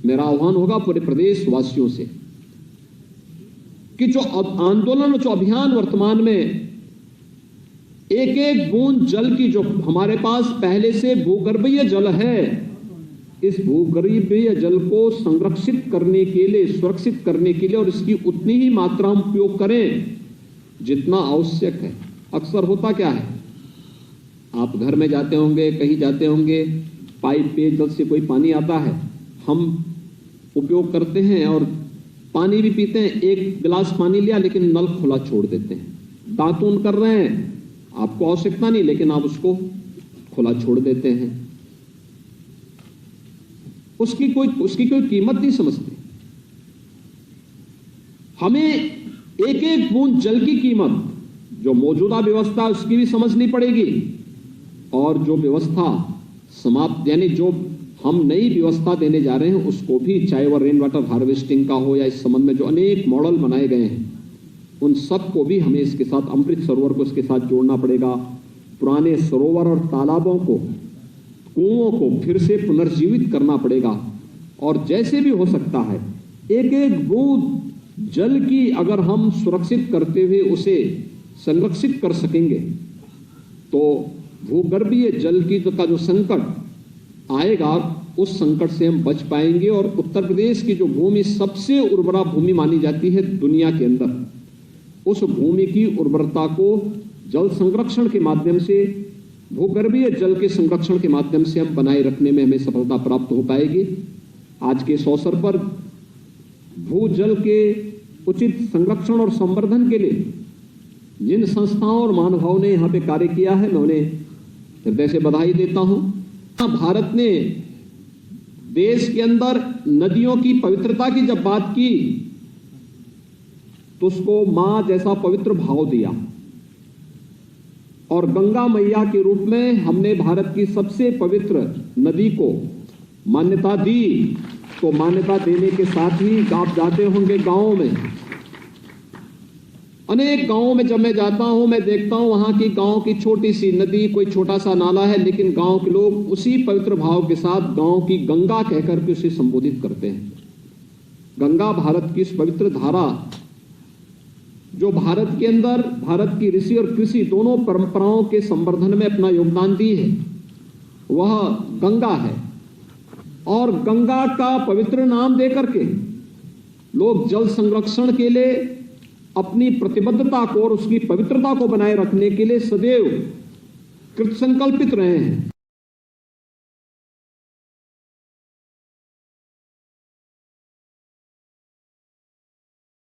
मेरा आह्वान होगा पूरे प्रदेश वासियों से कि जो आंदोलन, जो अभियान वर्तमान में एक एक बूंद जल की, जो हमारे पास पहले से भूगर्भीय जल है, इस भूगर्भीय जल को संरक्षित करने के लिए, सुरक्षित करने के लिए, और इसकी उतनी ही मात्रा में उपयोग करें जितना आवश्यक है। अक्सर होता क्या है, आप घर में जाते होंगे, कहीं जाते होंगे, पाइप पेयजल से कोई पानी आता है, हम उपयोग करते हैं और पानी भी पीते हैं, एक गिलास पानी लिया लेकिन नल खुला छोड़ देते हैं। दातून कर रहे हैं, आपको आवश्यकता नहीं लेकिन आप उसको खुला छोड़ देते हैं। उसकी कोई कीमत नहीं समझते। हमें एक एक बूंद जल की कीमत, जो मौजूदा व्यवस्था है उसकी भी समझनी पड़ेगी, और जो व्यवस्था समाप्त, यानी जो हम नई व्यवस्था देने जा रहे हैं उसको भी, चाहे वह रेन वाटर हार्वेस्टिंग का हो या इस संबंध में जो अनेक मॉडल बनाए गए हैं, उन सब को भी हमें इसके साथ, अमृत सरोवर को इसके साथ जोड़ना पड़ेगा। पुराने सरोवर और तालाबों को, कुओं को फिर से पुनर्जीवित करना पड़ेगा, और जैसे भी हो सकता है एक एक बूंद जल की अगर हम सुरक्षित करते हुए उसे संरक्षित कर सकेंगे तो भूगर्भीय जल की का जो संकट आएगा, उस संकट से हम बच पाएंगे। और उत्तर प्रदेश की जो भूमि सबसे उर्वरा भूमि मानी जाती है दुनिया के अंदर, उस भूमि की उर्वरता को जल संरक्षण के माध्यम से, भूगर्भीय जल के संरक्षण के माध्यम से हम बनाए रखने में हमें सफलता प्राप्त हो पाएगी। आज के इस अवसर पर भूजल के उचित संरक्षण और संवर्धन के लिए जिन संस्थाओं और महानुभावों ने यहाँ पे कार्य किया है, मैं उन्हें हृदय से बधाई देता हूं। भारत ने देश के अंदर नदियों की पवित्रता की जब बात की तो उसको मां जैसा पवित्र भाव दिया, और गंगा मैया के रूप में हमने भारत की सबसे पवित्र नदी को मान्यता दी। तो मान्यता देने के साथ ही आप जाते होंगे गांवों में, अनेक गांवों में जब मैं जाता हूं मैं देखता हूं वहां की गांव की छोटी सी नदी, कोई छोटा सा नाला है, लेकिन गांव के लोग उसी पवित्र भाव के साथ गांव की गंगा कहकर के उसे संबोधित करते हैं। गंगा भारत की इस पवित्र धारा, जो भारत के अंदर भारत की ऋषि और कृषि दोनों परंपराओं के संवर्धन में अपना योगदान दी है, वह गंगा है। और गंगा का पवित्र नाम देकर के लोग जल संरक्षण के लिए अपनी प्रतिबद्धता को और उसकी पवित्रता को बनाए रखने के लिए सदैव कृतसंकल्पित रहे हैं।